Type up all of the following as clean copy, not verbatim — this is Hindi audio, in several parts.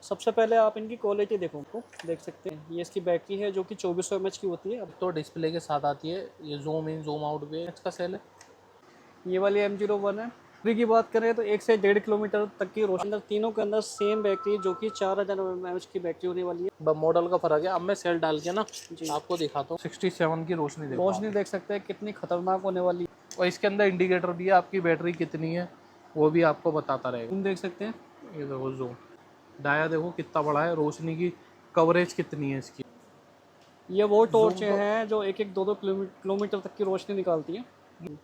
सबसे पहले आप इनकी क्वालिटी देखो, देख सकते हैं। ये इसकी बैटरी है जो कि 2400 mAh की होती है। अब तो डिस्प्ले के साथ आती है, ये जूम इन जूम आउट भी इसका सेल है। ये वाली M01 है। बैटरी की बात करें तो 1 से 1.5 किलोमीटर तक की रोशनी, तीनों के अंदर सेम बैटरी जो कि 4000 mAh की बैटरी होने वाली है। मॉडल का फर्क है। अब मैं सेल डाल के ना जी, आपको दिखाता हूँ। 67 की रोशनी देखो रोशनी देख सकते हैं कितनी खतरनाक होने वाली है। और इसके अंदर इंडिकेटर भी है, आपकी बैटरी कितनी है वो भी आपको बताता रहेगा। तुम देख सकते हैं। ये देखो जूम, डाया देखो कितना बड़ा है, रोशनी की कवरेज कितनी है इसकी। ये वो टॉर्च जूम तो हैं जो 1-1 2-2 किलोमीटर तक की रोशनी निकालती है।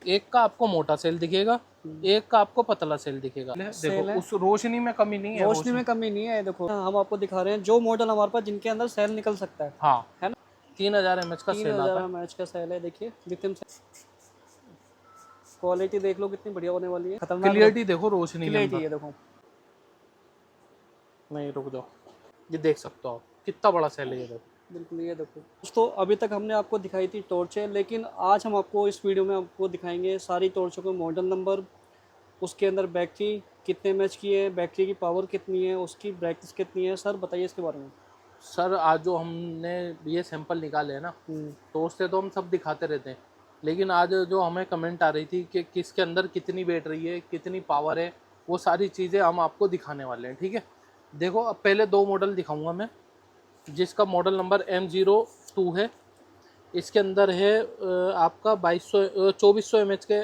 एक का आपको मोटा सेल दिखेगा, एक का आपको पतला सेल दिखेगा। देखो सेल है, उस रोशनी में कमी नहीं है। रोशनी में कमी नहीं है। देखो हम आपको दिखा रहे हैं जो मॉडल हमारे पास जिनके अंदर सेल निकल सकता है। हाँ, है ना। 3000 mAh का सेल आता 3000 mAh का सेल है। देखिए लिथियम सेल, क्वालिटी देख लो कितनी बढ़िया होने वाली है। है। खतरनाक क्लियरिटी देखो रोशनी के क्लियरिटी अंदर। है। देखो नहीं रुक जाओ, ये देख सकते हो आप कितना बड़ा सेल है। ये देखो बिल्कुल, ये देखो दोस्तों, अभी तक हमने आपको दिखाई थी टॉर्च है, लेकिन आज हम आपको इस वीडियो में आपको दिखाएंगे सारी टॉर्चों के मॉडल नंबर, उसके अंदर बैटरी कितने एमएच की है, बैटरी की पावर कितनी है, उसकी ब्राइटनेस कितनी है। सर बताइए इसके बारे में। सर, आज जो हमने ये सैंपल निकाले हैं ना, तो उससे तो हम सब दिखाते रहते हैं, लेकिन आज जो हमें कमेंट आ रही थी कि किसके अंदर कितनी बैटरी है, कितनी पावर है, वो सारी चीज़ें हम आपको दिखाने वाले हैं। ठीक है, देखो अब पहले दो मॉडल दिखाऊंगा मैं, जिसका मॉडल नंबर M02 है। इसके अंदर है आपका 2400 mAh के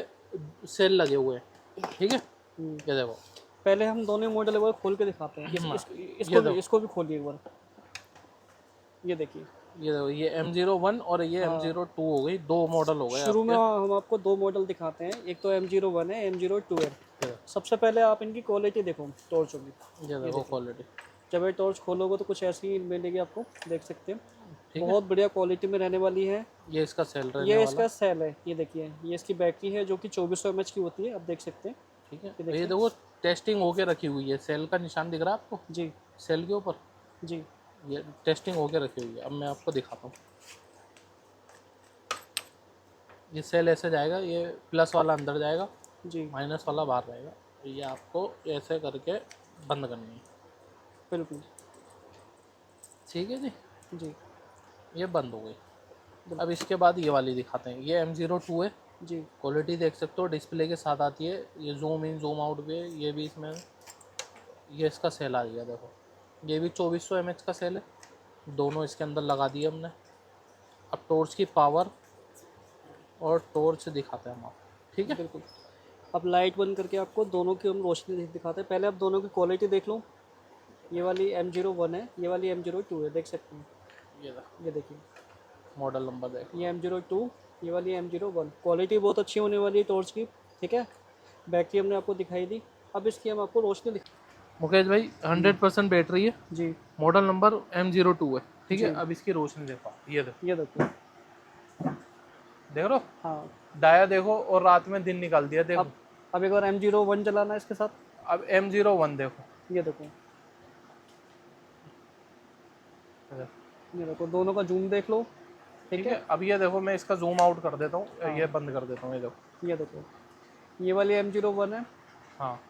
सेल लगे हुए हैं। ठीक है, ये देखो पहले हम दोनों मॉडल एक बार खोल के दिखाते हैं। इसको भी खोलिए एक बार। ये देखिए, ये देखो, ये M01 और ये M02 हो गई, दो मॉडल हो गए शुरू में आपके। हम आपको दो मॉडल दिखाते हैं, एक तो M01 है, M02 है। सबसे पहले आप इनकी क्वालिटी देखो टॉर्चों की। ये देखो क्वालिटी, जब ये टॉर्च खोलोगे तो कुछ ऐसी ही मिलेगी आपको, देख सकते हैं। ठीक है। बहुत बढ़िया क्वालिटी में रहने वाली है। ये इसका सेल रहने ये वाला, इसका सेल है। ये देखिए, ये इसकी बैटरी है जो कि 2400 mAh की होती है। आप देख सकते हैं। ठीक है। ये देखो टेस्टिंग होके रखी हुई है, सेल का निशान दिख रहा है आपको जी सेल के ऊपर, जी। ये टेस्टिंग होके रखी हुई है। अब मैं आपको दिखाता हूँ, ये सेल ऐसे जाएगा, ये प्लस वाला अंदर जाएगा, जी माइनस वाला बाहर रहेगा। ये आपको ऐसे करके बंद करनी है। बिल्कुल। ठीक है जी, जी ये बंद हो गई। अब इसके बाद ये वाली दिखाते हैं, ये M02 है। जी। क्वालिटी देख सकते हो, डिस्प्ले के साथ आती है, ये जूम इन जूम आउट भी है, ये भी इसमें। ये इसका सेल आ गया देखो, ये भी 2400 mAh का सेल है, दोनों इसके अंदर लगा दिए हमने। अब टॉर्च की पावर और टॉर्च दिखाते हैं हम आपको। ठीक है, बिल्कुल। अब लाइट बंद करके आपको दोनों की हम रोशनी दिखाते हैं। पहले आप दोनों की क्वालिटी देख लो। ये वाली M01 है, ये वाली M02 है। देख सकते हैं। ये देखिए, मॉडल नंबर देखो। ये M02, ये वाली M01। क्वालिटी बहुत अच्छी होने वाली है टॉर्च की। ठीक है, बैटरी हमने आपको दिखाई दी। अब इसकी हम आपको रोशनी मुकेश भाई 100% बैटरी है, जी मॉडल नंबर M02 है। ठीक है, जी। अब इसकी रोशनी देखो, ये देखो, ये देखो। देख रहे हो, हाँ। डाया देखो, और रात में दिन निकाल दिया देखो। अब एक बार M01 चलाना है इसके साथ। अब M01 देखो, ये देखो, ये देखो, दोनों का जूम देख लो। ठीक है। अब ये देखो, मैं इसका जूम आउट कर देता हूँ, ये बंद कर देता हूँ। ये देखो, ये देखो, ये वाली M01 है हाँ,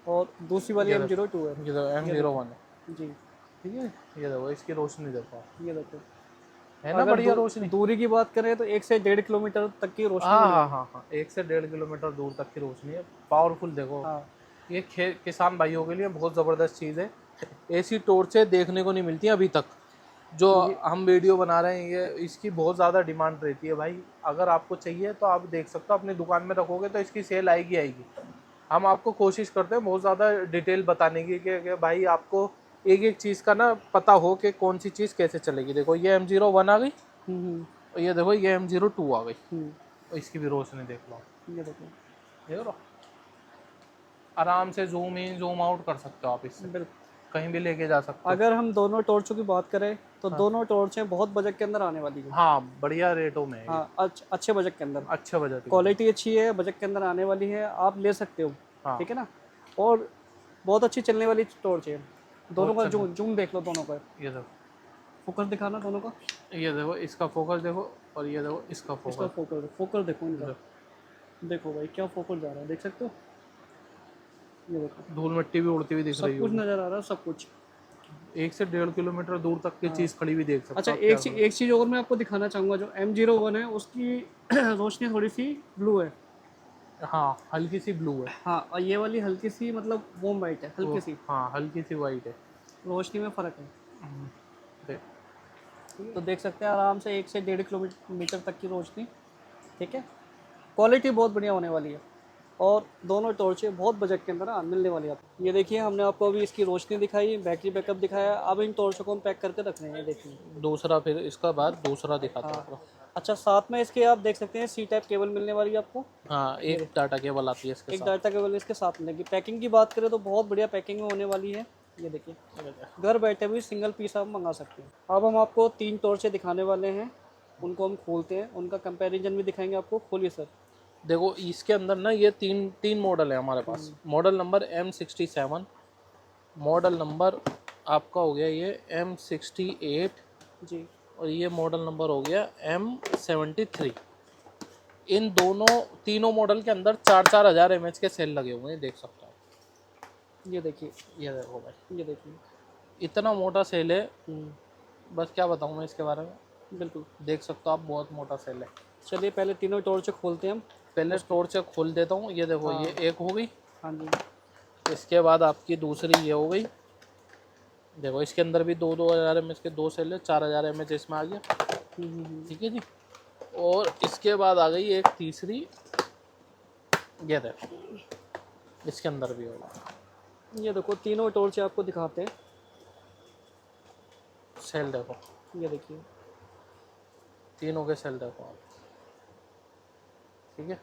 और दूसरी वाली ये M02 है। देखो M01 है। जी। ठीक है, ये देखो इसकी रोशनी देखो आप। ये देखो, है ना अगर बढ़िया रोशनी। दूरी की बात करें तो 1 से 1.5 किलोमीटर तक की रोशनी हाँ हाँ मिलेगी। हाँ हाँ, 1 से 1.5 किलोमीटर दूर तक की रोशनी है, पावरफुल देखो। हाँ ये किसान भाइयों के लिए बहुत ज़बरदस्त चीज़ है। ऐसी टॉर्चें देखने को नहीं मिलती अभी तक, जो हम वीडियो बना रहे हैं। ये इसकी बहुत ज़्यादा डिमांड रहती है भाई। अगर आपको चाहिए तो आप देख सकते हो, अपनी दुकान में रखोगे तो इसकी सेल आएगी आएगी। हम आपको कोशिश करते हैं बहुत ज़्यादा डिटेल बताने की कि भाई आपको एक एक चीज़ का ना पता हो कि कौन सी चीज़ कैसे चलेगी। देखो ये M01 आ गई, और ये देखो ये M02 आ गई, और इसकी भी रोशनी देख लो। ये देखो, देख लो, आराम से जूम इन जूम आउट कर सकते हो आप इससे, बिल्कुल। कहीं भी लेके जा सकते हो। अगर हम दोनों टॉर्चों की बात करें तो दोनों टॉर्चें बहुत बजट के अंदर आने वाली है। हाँ, बढ़िया रेटों में है ये। हाँ, अच्छे बजट के अंदर, अच्छे बजट की। क्वालिटी अच्छी है, बजट के अंदर आने वाली है, आप ले सकते हो। हाँ, ठीक है ना। और बहुत अच्छी चलने वाली टॉर्च है। दोनों का जूम देख लो, दोनों का ये देखो, फोकस दिखाना दोनों का। ये देखो इसका फोकस देखो, और ये देखो इसका इसका फोकस। फोकस देखो इनका। देखो भाई क्या फोकस जा रहा है, देख सकते हो। ये देखो, धूल मिट्टी भी उड़ती हुई दिख सब रही कुछ होगी। नज़र आ रहा है, सब कुछ। 1 से 1.5 किलोमीटर दूर तक की चीज़ खड़ी हुई देख सकते अच्छा, हो आप। एक चीज़ और मैं आपको दिखाना चाहूँगा, जो M01 है उसकी रोशनी थोड़ी सी ब्लू है। हाँ, हल्की सी ब्लू है। हाँ, और ये वाली हल्की सी मतलब वॉर्म वाइट है, वो हल्की सी हाँ, हल्की सी वाइट है। रोशनी में फ़र्क है। देख, तो देख सकते हैं आराम से 1 से 1.5 किलोमीटर तक की रोशनी, ठीक है। क्वालिटी बहुत बढ़िया होने वाली है और दोनों टॉर्चें बहुत बजट के अंदर मिलने वाली है आपको। ये देखिए, हमने आपको अभी इसकी रोशनी दिखाई, बैटरी बैकअप दिखाया, अब इन टॉर्चों को हम पैक करके रख रहे हैं, देखिए। दूसरा फिर इसका बाद दूसरा दिखाता हूँ हाँ, आपको। अच्छा, साथ में इसके आप देख सकते हैं सी टाइप केबल मिलने वाली है आपको। हाँ, एक डाटा केबल आती है इसके एक साथ। डाटा केबल इसके साथ मिलेगी। पैकिंग की बात करें तो बहुत बढ़िया पैकिंग में होने वाली है। ये देखिए, घर बैठे भी सिंगल पीस आप मंगा सकते हैं। अब हम आपको 3 टॉर्चें दिखाने वाले हैं, उनको हम खोलते हैं, उनका कंपैरिजन भी दिखाएंगे आपको। खोलिए सर। देखो इसके अंदर ना ये तीन मॉडल है हमारे पास। Model number M67, model number आपका हो गया ये M68, जी और ये मॉडल नंबर हो गया M73। इन तीनों मॉडल के अंदर 4-4 हज़ार mAh के सेल लगे हुए हैं, देख सकते हो। ये देखिए, ये देखो भाई, ये देखिए। इतना मोटा सेल है, बस क्या बताऊँ मैं इसके बारे में। बिल्कुल। देख सकते हो आप, बहुत मोटा सेल है। चलिए पहले तीनों टॉर्च खोलते हैं हम। पहले टॉर्च खोल देता हूँ। ये देखो, हाँ। ये एक हो गई। हाँ जी। इसके बाद आपकी दूसरी ये हो गई। देखो इसके अंदर भी 2-2 हज़ार mAh के 2 सेल है, 4 हज़ार mAh इसमें आ गया। ठीक है जी। और इसके बाद आ गई एक तीसरी, ये देखो इसके अंदर भी होगा। ये देखो, तीनों टॉर्च आपको दिखाते हैं। सेल देखो, ये देखिए, तीनों के सेल देखो आप। ठीक है,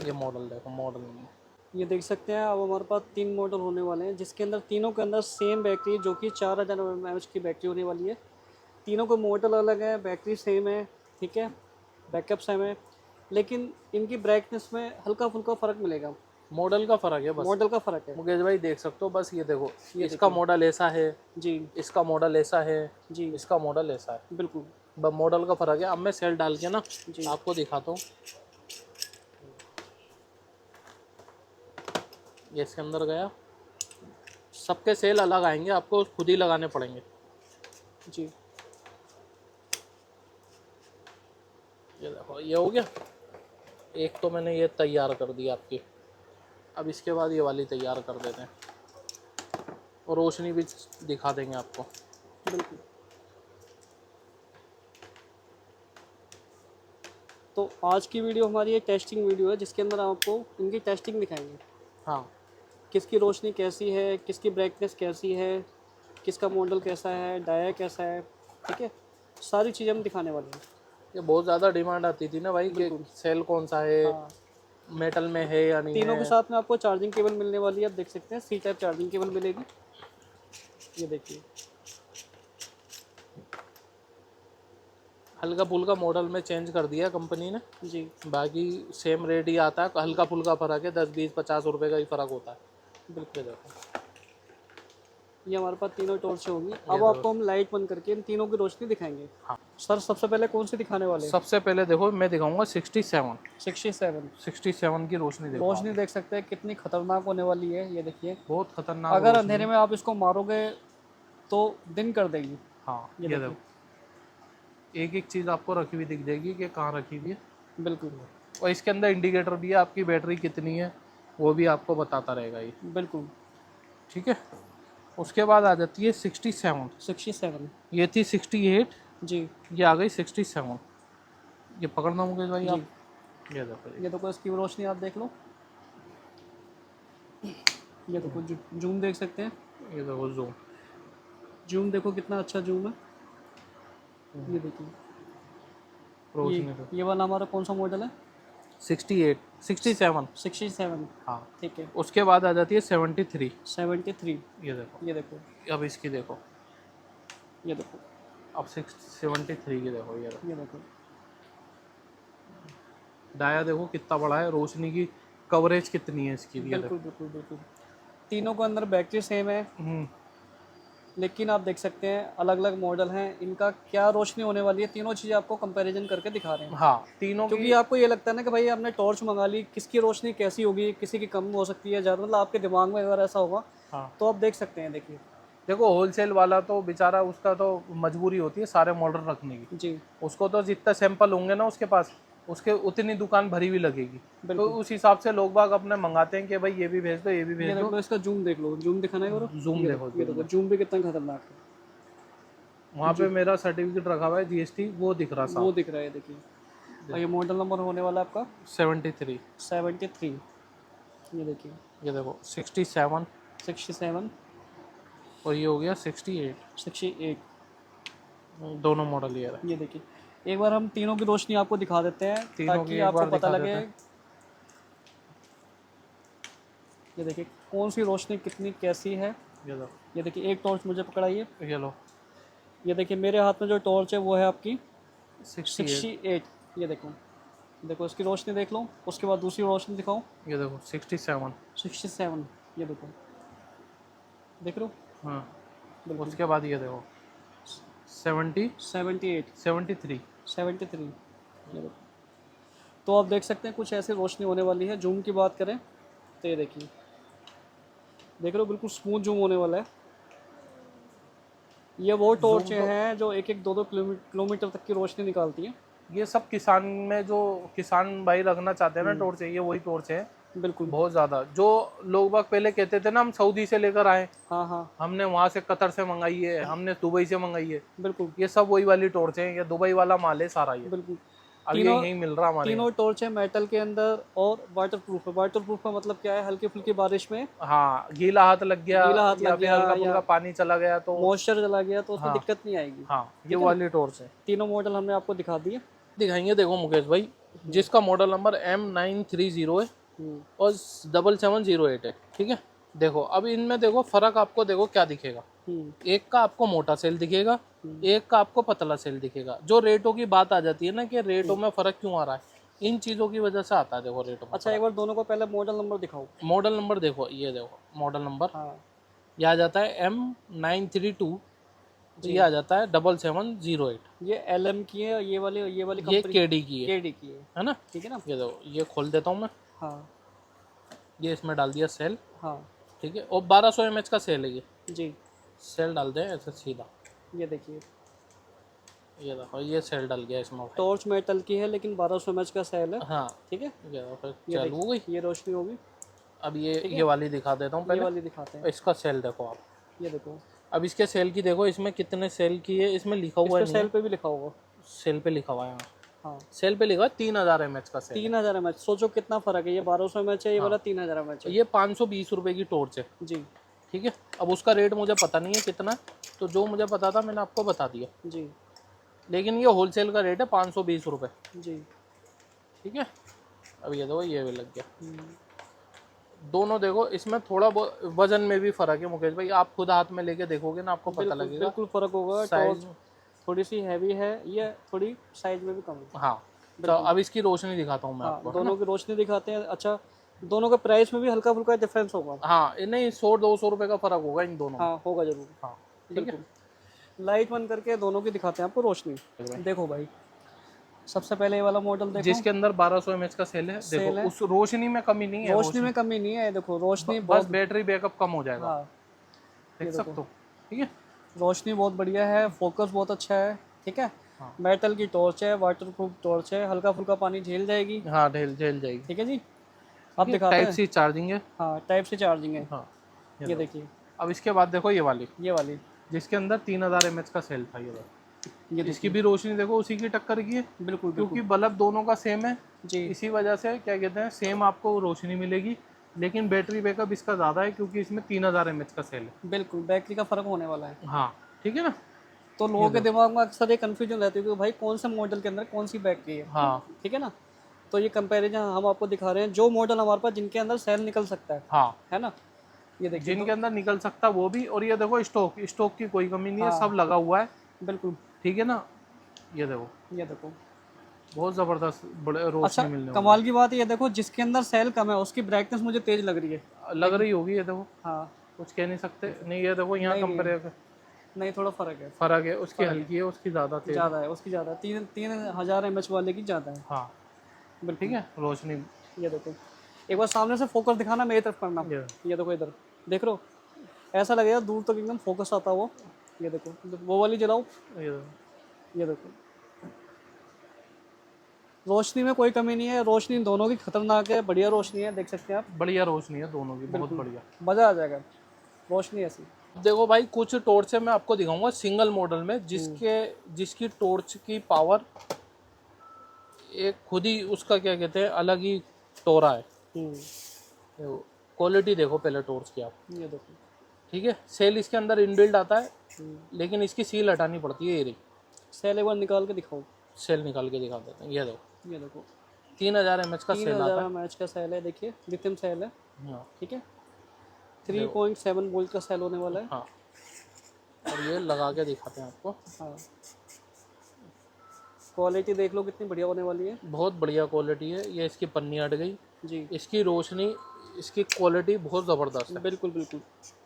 ये मॉडल देखो, मॉडल नंबर। ये देख सकते हैं। अब हमारे पास 3 मॉडल होने वाले हैं, जिसके अंदर तीनों के अंदर सेम बैटरी, जो कि 4000 mAh की बैटरी होने वाली है। तीनों को मॉडल अलग है, बैटरी सेम है, ठीक है, बैकअप सेम है, लेकिन इनकी ब्राइटनेस में हल्का फुल्का फ़र्क मिलेगा। मॉडल का फ़र्क है बस, मॉडल का फ़र्क है। मुकेश भाई देख सकते हो। बस ये देखो, ये इसका मॉडल ऐसा है, जी इसका मॉडल ऐसा है, जी, इसका मॉडल ऐसा है। बिल्कुल। बस मॉडल का फ़र्क है। अब मैं सेल डाल के ना जी आपको दिखाता हूँ। ये इसके अंदर गया, सबके सेल अलग आएंगे, आपको खुद ही लगाने पड़ेंगे। जी। ये देखो, ये हो गया। एक तो मैंने ये तैयार कर दिया आपकी। अब इसके बाद ये वाली तैयार कर देते हैं, और रोशनी भी दिखा देंगे आपको। बिल्कुल। तो आज की वीडियो हमारी एक टेस्टिंग वीडियो है, जिसके अंदर आपको इनकी टेस्टिंग दिखाएंगे। हाँ, किसकी रोशनी कैसी है, किसकी ब्राइटनेस कैसी है, किसका मॉडल कैसा है, डाया कैसा है, ठीक है, सारी चीज़ें हम दिखाने वाले हैं। ये बहुत ज़्यादा डिमांड आती थी ना भाई कि सेल कौन सा है, हाँ, मेटल में है या नहीं तीनों के है। साथ में आपको चार्जिंग केबल मिलने वाली है। आप देख सकते हैं, सी टाइप चार्जिंग केबल मिलेगी। ये देखिए, हल्का फुल्का मॉडल में चेंज कर दिया कंपनी ने, जी बाकी सेम रेट ही आता है। हल्का फुल्का फ़र्क है, 10-20-50 रुपए का ही फ़र्क होता है। बिल्कुल। देखो, ये हमारे पास तीनों टॉर्च होगी। अब आपको हम लाइट बंद करके इन तीनों की रोशनी दिखाएंगे। हाँ। सर, सबसे पहले कौन सी दिखाने वाले हैं? सबसे पहले देखो मैं दिखाऊंगा 67 67 की रोशनी। देखो रोशनी देख सकते हैं कितनी खतरनाक होने वाली है। ये देखिए, बहुत खतरनाक अगर रोशनी। अंधेरे में आप इसको मारोगे तो दिन कर देगी। हाँ, ये ये देखिए, देखो, एक एक चीज़ आपको रखी हुई दिख जाएगी कि कहाँ रखी हुई है। बिल्कुल और इसके अंदर इंडिकेटर भी है, आपकी बैटरी कितनी है वो भी आपको बताता रहेगा ये। बिल्कुल। ठीक है, उसके बाद आ जाती है 67। 67 ये थी 68, जी ये आ गई 67। ये पकड़ना मुकेश भाई जी। आप। ये देखो, ये देखो, इसकी रोशनी आप देख लो। ये देखो, जूम देख सकते हैं। ये देखो जूम। जूम देखो कितना अच्छा जूम है। ये देखिए, रोशनी ये देखो। ये वाला हमारा कौन सा मॉडल है? 68, 67। 67, हाँ, ठीक है। उसके बाद आ जाती है 73। 73, ये देखो, ये देखो, अब इसकी देखो, ये देखो, अब 73 की देखो। ये देखो। डाया देखो कितना बड़ा है, रोशनी की कवरेज कितनी है इसकी। ये बिल्कुल बिल्कुल बिल्कुल। तीनों के अंदर बैटरी सेम है, देखो। लेकिन आप देख सकते हैं अलग अलग मॉडल हैं। इनका क्या रोशनी होने वाली है, तीनों चीज़ें आपको कंपैरिजन करके दिखा रहे हैं। हाँ, तीनों की। क्योंकि आपको ये लगता है ना कि भाई आपने टॉर्च मंगा ली, किसकी रोशनी कैसी होगी, किसी की कम हो सकती है ज़्यादा, मतलब आपके दिमाग में अगर ऐसा होगा हाँ, तो आप देख सकते हैं। देखिए, देखो होलसेल वाला तो बेचारा, उसका तो मजबूरी होती है सारे मॉडल रखने की। जी उसको तो जितना सैंपल होंगे ना उसके पास, उसके उतनी दुकान भरी हुई लगेगी। तो बिल्कुल। उस हिसाब से लोग बाग अपने मंगाते हैं कि भाई ये भी भेज दो, ये भी ये भेज देख दो। लो, इसका जूम देख लो, जूम दिखाना है करो। जूम ये देखो, देखो, ये जूम देखो देखो। जूम भी कितना खतरनाक है। वहाँ पे मेरा सर्टिफिकेट रखा हुआ है जीएसटी, वो दिख रहा वो साफ। दिख रहा है, देखिए। और ये मॉडल नंबर होने वाला है आपका 73। 73। ये देखिए ये देखो 67, 67, और ये हो गया 68। 68। दोनों मॉडल ये रहे। ये देखिए, एक बार हम तीनों की रोशनी आपको दिखा देते हैं तीनों की ताकि एक आपको बार पता दिखा लगे। देते हैं। ये देखिए कौन सी रोशनी कितनी कैसी है। ये लो, ये देखिए, एक टॉर्च मुझे पकड़ाइए। ये लो ये देखिए मेरे हाथ में जो टॉर्च है वो है आपकी 68। 68। ये देखो, देखो इसकी रोशनी देख लो, उसके बाद दूसरी रोशनी दिखाओ। ये देखो 67। 67। ये देखो, देख लो। हाँ, बिल्कुल। उसके बाद ये देखो 70, 78, 73। 73। ये देखो, तो आप देख सकते हैं कुछ ऐसी रोशनी होने वाली है। जूम की बात करें तो ये देखिए, देख रहे हो बिल्कुल स्मूथ जूम होने वाला है। ये वो टॉर्चें हैं जो 1-1, 2-2 किलोमीटर तक की रोशनी निकालती हैं। ये सब किसान में जो किसान भाई रखना चाहते हैं ना टॉर्च, ये वही टॉर्च है। बिल्कुल। बहुत ज़्यादा जो लोग बाग पहले कहते थे ना हम सऊदी से लेकर आए, हाँ हाँ, हमने वहाँ से कतर से मंगाई है, हमने दुबई से मंगाई है, बिल्कुल ये सब वही वाली टॉर्च है। ये दुबई वाला माल है सारा, ये बिल्कुल। अब ये तीनों यहीं मिल रहा हमारे तीनों टॉर्च है मेटल के अंदर और वाटर प्रूफ है। वाटर प्रूफ का मतलब क्या है, हल्की फुल्की बारिश में यहाँ। हाँ, गीला हाथ लग गया गीला हाथ या लग फिर गया हल्का या फुल्का पानी चला गया तो मॉइस्चर चला गया तो उसमें हाँ, दिक्कत नहीं आएगी। हाँ, ये है ना? वाली टॉर्च है। तीनों मॉडल हमने आपको दिखा दिए। दिखाएंगे, देखो मुकेश भाई, जिसका मॉडल नंबर M930 है हम्म, और 7708 है, ठीक है। देखो अब इनमें देखो फर्क आपको, देखो क्या दिखेगा। एक का आपको मोटा सेल दिखेगा, एक का आपको पतला सेल दिखेगा। जो रेटों की बात आ जाती है ना कि रेटों में फर्क क्यों आ रहा है, इन चीजों की वजह से आता है। देखो रेटों में अच्छा, एक बार दोनों को पहले मॉडल नंबर दिखाओ। मॉडल नंबर देखो, ये देखो मॉडल नंबर, हाँ ये आ जाता है M932, ये आ जाता है 7708। ये LM की है, ये वाली ये कंपनी KD की KD की है ना। ठीक है ना। ये देखो, ये खोल देता हूँ मैं, हाँ ये इसमें डाल दिया सेल, हाँ ठीक है। और 1200 mAh का सेल है ये, जी। सेल डाल दें ऐसे सीधा। ये देखिए, ये देखो ये सेल डल गया इसमें। टॉर्च मेटल की है लेकिन 1200 mAh का सेल है। हाँ, ठीक है, ये देखो फिर ये चालू हो गई। ये रोशनी होगी। अब ये वाली दिखा देता हूँ ये पहले। वाली दिखाते हैं। इसका सेल देखो आप, ये देखो, अब इसके सेल की देखो, इसमें कितने सेल की है, इसमें लिखा इस हुआ पे है सेल पे भी लिखा होगा। सेल पे लिखा हुआ है। हाँ, सेल पे लिखा है 3000 mAh का सेल। 3000 mAh। सोचो कितना फर्क है, ये 1200 mAh है, ये वाला 3000 mAh है। ये 520 रुपए की टॉर्च है, जी ठीक है। अब उसका रेट मुझे पता नहीं है कितना, तो जो मुझे पता था मैंने आपको बता दिया। जी लेकिन ये होलसेल का रेट है 520 रुपये, जी। ठीक है। अब ये देखो ये भी लग गया। हम्म, दोनों देखो, इसमें थोड़ा बहुत वजन में भी फर्क है मुकेश भाई, आप खुद हाथ में लेके देखोगे ना आपको पता लगेगा। बिल्कुल फर्क होगा। साइज टॉर्च थोड़ी सी हैवी है, ये थोड़ी साइज में भी कम है। हाँ, तो अब इसकी रोशनी दिखाता हूँ मैं हाँ, आपको। दोनों की रोशनी दिखाते हैं। अच्छा, दोनों के प्राइस में भी हल्का फुल्का डिफरेंस होगा। हाँ, नहीं 100-200 रुपये का फर्क होगा इन दोनों में। हाँ, होगा जरूर। हाँ, ठीक है। बिल्कुल। लाइट बंद करके दोनों की दिखाते हैं आपको रोशनी। देखो भाई, सबसे पहले ये वाला मॉडल देखो, जिसके अंदर 1200 mAh का सेल है। सेल देखो है। उस रोशनी में कमी नहीं है, रोशनी में कमी नहीं है। देखो रोशनी बस बहुत, बैटरी बैकअप कम हो जाएगा, हाँ देख सकते हो, ठीक है। रोशनी बहुत बढ़िया है, फोकस बहुत अच्छा है। ठीक है, हाँ। मेटल की टॉर्च है, वाटरप्रूफ टॉर्च है, हल्का फुल्का पानी झेल जाएगी। हाँ, झेल जाएगी। ठीक है जी, अब दिखाते टाइप हैं। सी चार्जिंग है। हाँ, टाइप से चार्जिंग है। हाँ, ये देखिए, अब इसके बाद देखो ये वाली, ये वाली, जिसके अंदर 3000 mAh का सेल था। ये ये इसकी भी रोशनी देखो उसी की टक्कर की है, बिल्कुल क्योंकि बल्ब दोनों का सेम है। जी। इसी वजह से क्या कहते हैं, सेम आपको रोशनी मिलेगी, लेकिन बैटरी बैकअप इसका ज़्यादा है क्योंकि इसमें 3000 mAh का सेल है। बिल्कुल, बैटरी का फर्क होने वाला है। हाँ, ठीक है ना। तो लोगों के दिमाग में अक्सर ये कंफ्यूजन रहती है कि भाई कौन से मॉडल के अंदर कौन सी बैटरी है। हाँ, ठीक है ना, तो ये कंपैरिजन हम आपको दिखा रहे हैं जो मॉडल हमारे पास जिनके अंदर सेल निकल सकता हाँ, है ना। ये देखिए, जिनके अंदर निकल सकता वो भी, और ये देखो स्टॉक की कोई कमी नहीं है, सब लगा हुआ है, बिल्कुल। ठीक है ना। ये देखो, ये देखो, बहुत ज़बरदस्त बड़े रोशनी अच्छा मिलने कमाल की बात ये देखो, जिसके अंदर सेल कम है उसकी ब्राइटनेस मुझे तेज लग रही है। लग रही होगी। ये देखो, हाँ, कुछ कह नहीं सकते। नहीं, ये देखो यहाँ कंपेयर नहीं थोड़ा फर्क है, फर्क है, उसकी हल्की है, उसकी ज़्यादा तेज। ज़्यादा है, उसकी ज़्यादा 3000 mAh वाले की ज़्यादा है। हाँ, बिल्कुल। ठीक है, रोशनी। ये देखो, एक बार सामने से फोकस दिखाना, मेरी तरफ करना। ये ये देखो इधर, देख रहे हो, ऐसा लगेगा दूर तक एकदम फोकस आता हुआ। ये देखो, वो वाली जलाओ, ये देखो, रोशनी में कोई कमी नहीं है, रोशनी दोनों की खतरनाक है, बढ़िया रोशनी है, देख सकते हैं आप। बढ़िया रोशनी है दोनों की, बहुत बिल्कुल बढ़िया। मज़ा आ जाएगा, रोशनी ऐसी। देखो भाई कुछ टॉर्च मैं आपको दिखाऊंगा सिंगल मॉडल में, जिसकी टॉर्च की पावर एक खुद ही उसका क्या कहते हैं अलग ही टोरा है। क्वालिटी देखो पहले टॉर्च की आप, ये देखो, ठीक है। सेल इसके अंदर इनबिल्ट आता है, लेकिन इसकी सील हटानी पड़ती है, ये रही। सेल एक बार निकाल के दिखाओ, सेल निकाल के दिखा देते हैं, ये देखो ये देखो 3000 mAh का सेल आता 3000 mAh का सेल है, देखिए लिथियम सेल है, है। हाँ, ठीक है। 3.7 वोल्ट का सेल होने वाला है। हाँ, और ये लगा के दिखाते हैं आपको। हाँ, क्वालिटी देख लो कितनी बढ़िया होने वाली है। बहुत बढ़िया क्वालिटी है। ये इसकी पन्नी हट गई, जी इसकी रोशनी, इसकी क्वालिटी बहुत ज़बरदस्त है। बिल्कुल बिल्कुल।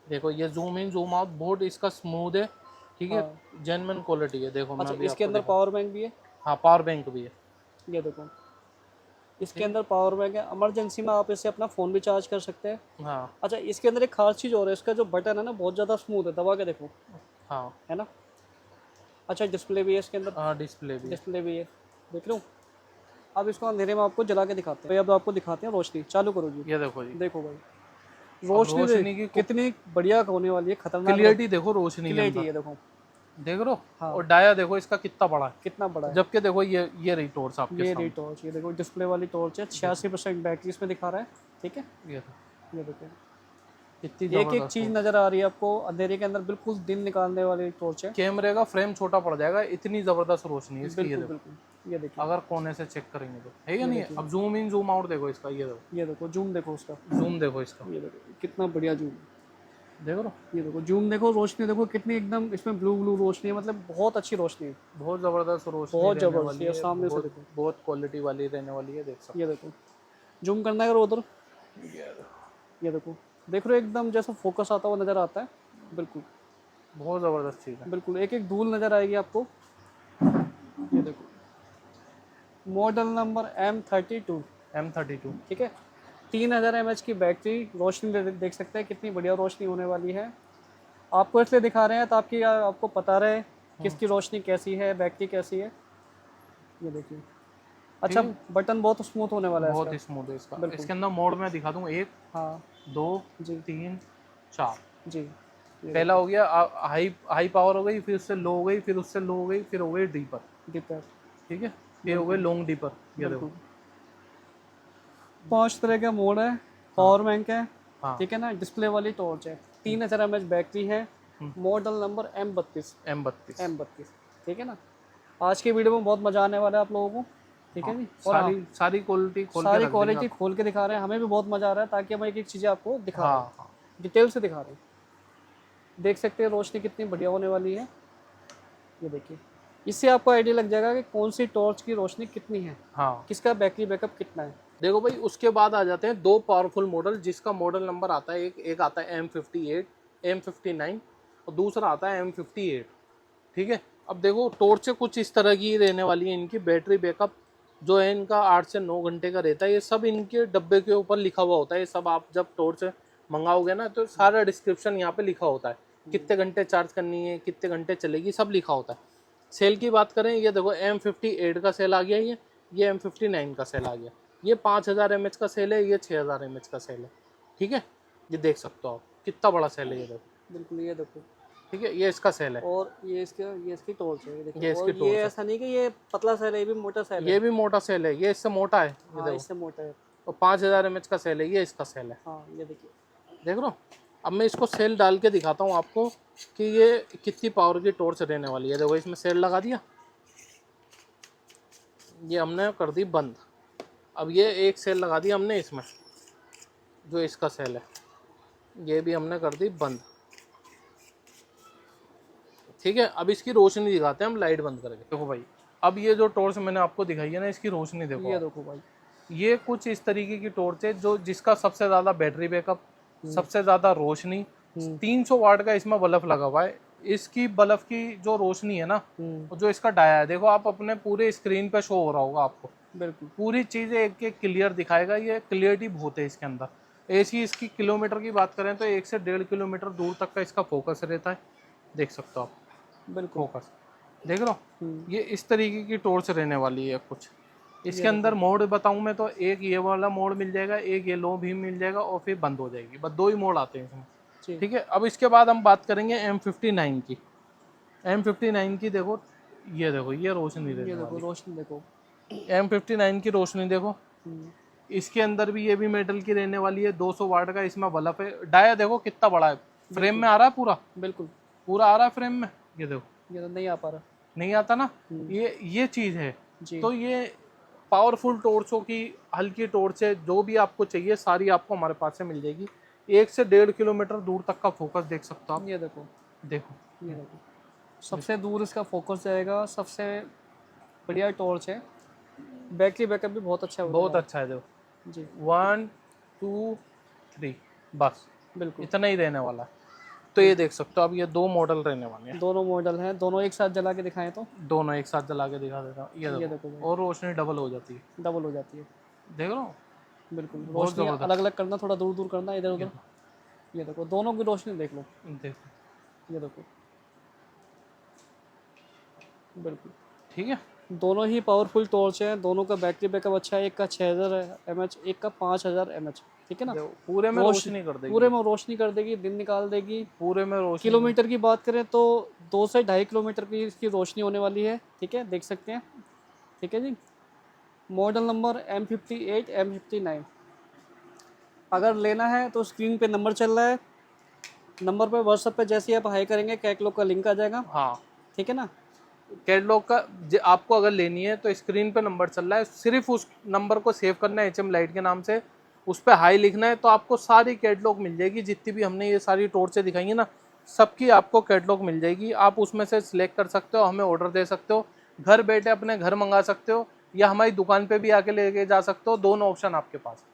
देखो ये जूम इन जूम आउट बहुत इसका स्मूथ है, ठीक है। जेन्युइन क्वालिटी है। देखो अच्छा, मैं भी इसके आपको अंदर पावर बैंक भी है, हाँ, पावर बैंक भी है। ये देखो, इसके अंदर पावर बैंक है, इमरजेंसी में आप इससे अपना फ़ोन भी चार्ज कर सकते हैं। हाँ अच्छा, इसके अंदर एक खास चीज़ और है, इसका जो बटन है ना बहुत ज़्यादा स्मूथ है, दबा के देखो, हाँ है ना। अच्छा, डिस्प्ले भी है इसके अंदर, हाँ, डिस्प्ले भी है। डिस्प्ले भी है, देख लो। अब इसको अंधेरे में आपको जला के दिखाते हैं, अब आपको दिखाते हैं रोशनी, चालू करो जी। ये देखो जी, देखो भाई, रोशनी रोशनी की कितनी बढ़िया होने वाली है, खतरनाक क्लियरिटी देखो रोशनी के क्लियरिटी अंदर, है, देखो देख रहे हो। हाँ। और डाया देखो इसका कितना बड़ा है, कितना बड़ा है। जबकि देखो ये रही टॉर्च आपके ये सामने। टॉर्च, ये देखो डिस्प्ले वाली टॉर्च है, 86% बैटरी इसमें दिखा रहा है, ठीक है। ये ये देखो, कितनी एक एक जबरदस्त चीज़ नज़र आ रही है आपको अंधेरे के अंदर, बिल्कुल दिन निकालने वाली टॉर्च है। कैमरे का फ्रेम छोटा पड़ जाएगा, इतनी जबरदस्त रोशनी है इसकी। ये बिल्कुल देखो, बिल्कुल, ये देखिए, अगर कोने से चेक करेंगे तो है या नहीं है। अब जूम इन जूम आउट देखो इसका, ये देखो, ये देखो जूम देखो उसका, जूम देखो इसका, ये देखो कितना बढ़िया जूम, देख रहे हो। ये देखो जूम देखो, रोशनी देखो कितनी एकदम इसमें ब्लू ब्लू रोशनी है, मतलब बहुत अच्छी रोशनी है, बहुत जबरदस्त रोशनी बहुत रहने जबरदस्त वाली है, है, सामने से बहुत देखो, बहुत क्वालिटी वाली रहने वाली है, देख सकते ये देखो, जूम करना है अगर उधर, हो। ये देखो, देख रहे हो एकदम जैसा फोकस आता हुआ नज़र आता है, बिल्कुल बहुत जबरदस्त चीज़ है। बिल्कुल, एक एक धूल नज़र आएगी आपको। ये देखो, मॉडल नंबर M32, M32, ठीक है। 3000 mAh की बैटरी, रोशनी देख सकते हैं कितनी बढ़िया रोशनी होने वाली है। आपको इसलिए दिखा रहे हैं ताकि आपको पता रहे किसकी रोशनी कैसी है, बैटरी कैसी है। ये देखिए, अच्छा बटन बहुत स्मूथ होने वाला है बहुत इसका। ही स्मूथ है इसका। इसके अंदर मोड मैं दिखा दूँ, 1 हाँ 2 जी 3 4। जी, पहला हो गया हाई पावर हो गई, फिर उससे लो हो गई, फिर उससे लो हो गई, फिर हो गई डीपर, डिपर, ठीक है। ये हो गई लॉन्ग डीपर। ये देखो, 5 तरह के मोड है, पावर बैंक है, हाँ ठीक है ना, डिस्प्ले वाली टॉर्च है, 3000 mAh बैटरी है, मॉडल नंबर M32, M32। ठीक है ना। आज की वीडियो में बहुत मज़ा आने वाला है आप लोगों को, ठीक है जी। और सारी क्वालिटी खोल के सारी रख देंगे क्वालिटी खोल के दिखा रहे हैं, हमें भी बहुत मज़ा आ रहा है ताकि हम एक एक चीज़ें आपको दिखा रहे हैं, हाँ, डिटेल से दिखा रहे हैं। देख सकते हैं रोशनी कितनी बढ़िया होने वाली है, ये देखिए, इससे आपको आइडिया लग जाएगा कि कौन सी टॉर्च की रोशनी कितनी है, हाँ। किसका बैटरी बैकअप कितना है। देखो भाई, उसके बाद आ जाते हैं दो पावरफुल मॉडल, जिसका मॉडल नंबर आता है, एक आता है M58, M59, और दूसरा आता है M58, ठीक है। अब देखो टॉर्च कुछ इस तरह की रहने वाली है। इनकी बैटरी बैकअप जो है इनका 8 से 9 घंटे का रहता है। ये सब इनके डब्बे के ऊपर लिखा हुआ होता है। ये सब आप जब टॉर्च मंगाओगे ना तो सारा डिस्क्रिप्शन यहाँ पे लिखा होता है, कितने घंटे चार्ज करनी है, कितने घंटे चलेगी, सब लिखा होता है। सेल की बात करें, ये देखो M58 का सेल आ गया, ये M59 का सेल आ गया। ये 5000 mAh का सेल है, ये 6000 mAh का सेल है, ठीक है। ये देख सकते हो आप कितना बड़ा सेल है, ये देखो, बिल्कुल, ये देखो, ठीक है। ये इसका सेल है, और ये इसकी टॉर्च है, ये देखो, ये इसकी और टॉर्च ये है। ऐसा नहीं कि ये पतला सेल है, ये भी मोटा सेल है, ये भी मोटा सेल है, ये इससे मोटा है, ये हाँ देखो। इससे मोटा है, और 5000 mAh का सेल है, ये इसका सेल है, हाँ ये देखिए। देख रहे हो। अब मैं इसको सेल डाल के दिखाता हूँ आपको कि ये कितनी पावर की टॉर्च रहने वाली है। देखो, इसमें सेल लगा दिया, ये हमने कर दी बंद। अब ये एक सेल लगा दी हमने इसमें, जो इसका सेल है, ये भी हमने कर दी बंद, ठीक है। अब इसकी रोशनी दिखाते हैं हम लाइट बंद करके। देखो भाई, अब ये जो टॉर्च मैंने आपको दिखाई है ना, इसकी रोशनी देखो। ये देखो भाई, ये कुछ इस तरीके की टॉर्च है जो जिसका सबसे ज़्यादा बैटरी बैकअप, सबसे ज़्यादा रोशनी, 300 वाट का इसमें बल्ब लगा हुआ है। इसकी बल्ब की जो रोशनी है ना, जो इसका डाया है, देखो आप अपने पूरे स्क्रीन पे शो हो रहा होगा आपको, बिल्कुल पूरी चीज़ें एक एक क्लियर दिखाएगा। ये क्लियरिटी बहुत है इसके अंदर। एसी इसकी किलोमीटर की बात करें तो 1 से 1.5 किलोमीटर दूर तक का इसका फोकस रहता है, देख सकते हो आप। बिल्कुल। फोकस देख लो, ये इस तरीके की टॉर्च रहने वाली है कुछ। इसके अंदर मोड बताऊं मैं तो एक ये वाला मोड मिल जाएगा, एक ये लो भी मिल जाएगा और फिर बंद हो जाएगी, बस 2 ही मोड आते हैं इसमें। जी। ठीक है, अब इसके बाद हम बात करेंगे M59 की। M59 की देखो, ये देखो ये रोशनी ये रहने देखो वाली। रोशनी देखो। M59 की रोशनी देखो, हम्म, इसके अंदर भी ये भी मेटल की रहने वाली है, 200 वाट का इसमें बल्ब है। डाया देखो कितना बड़ा है, फ्रेम में आ रहा है पूरा, बिल्कुल। पूरा आ रहा है फ्रेम में, ये देखो। ये तो नहीं आ पा रहा। नहीं आता ना, ये चीज़ है। जी। तो ये पावरफुल टॉर्चों की, हल्की टॉर्च है, जो भी आपको चाहिए सारी आपको हमारे पास से मिल जाएगी। 1 से 1.5 किलोमीटर दूर तक का फोकस देख सकते हो आप। ये देखो, देखो ये देखो, सबसे दूर इसका फोकस जाएगा। सबसे बढ़िया टॉर्च है। बैटरी बैकअप भी बहुत अच्छा बहुत होता अच्छा है, देखो है। जी 1 2 3 बस बिल्कुल। इतना ही रहने वाला है। तो ये देख सकते हो, अब ये 2 मॉडल रहने वाले हैं। दोनों मॉडल हैं, दोनों एक साथ जला के दिखाएं तो दोनों एक साथ जला के दिखा देता हूँ, ये ये देखो, देखो भाई, और रोशनी डबल हो जाती है, डबल हो जाती है। देख लो। बिल्कुल, बहुत रोशनी ज़बरदस्त। अलग अलग करना, थोड़ा दूर दूर करना, इधर उधर। ये देखो दोनों की रोशनी देख लो। देखो ये देखो, बिल्कुल। ठीक है, दोनों ही पावरफुल टॉर्च है, दोनों का बैटरी बैकअप अच्छा है। एक का 6000 mAh, एक का 5000 mAh। ठीक है ना। देखो पूरे में रोशनी कर देगी, पूरे में रोशनी कर देगी, दिन निकाल देगी। पूरे में रोशनी। किलोमीटर की बात करें तो 2 से 2.5 किलोमीटर की इसकी रोशनी होने वाली है। ठीक है, देख सकते हैं। ठीक है जी। Model number M58 M59। अगर लेना है तो स्क्रीन पे नंबर चल रहा है, नंबर पे व्हाट्सएप पे जैसे ही आप हाई करेंगे कैटलॉग का लिंक आ जाएगा। हाँ, ठीक है ना। कैटलॉग का आपको अगर लेनी है तो स्क्रीन पे नंबर चल रहा है, सिर्फ उस नंबर को सेव करना है HM लाइट के नाम से, उस पर हाई लिखना है, तो आपको सारी कैटलॉग मिल जाएगी। जितनी भी हमने ये सारी टॉर्चें दिखाई है ना, सबकी आपको कैटलॉग मिल जाएगी। आप उसमें से सिलेक्ट कर सकते हो, हमें ऑर्डर दे सकते हो, घर बैठे अपने घर मंगा सकते हो, या हमारी दुकान पे भी आके लेके जा सकते हो। दोनों ऑप्शन आपके पास।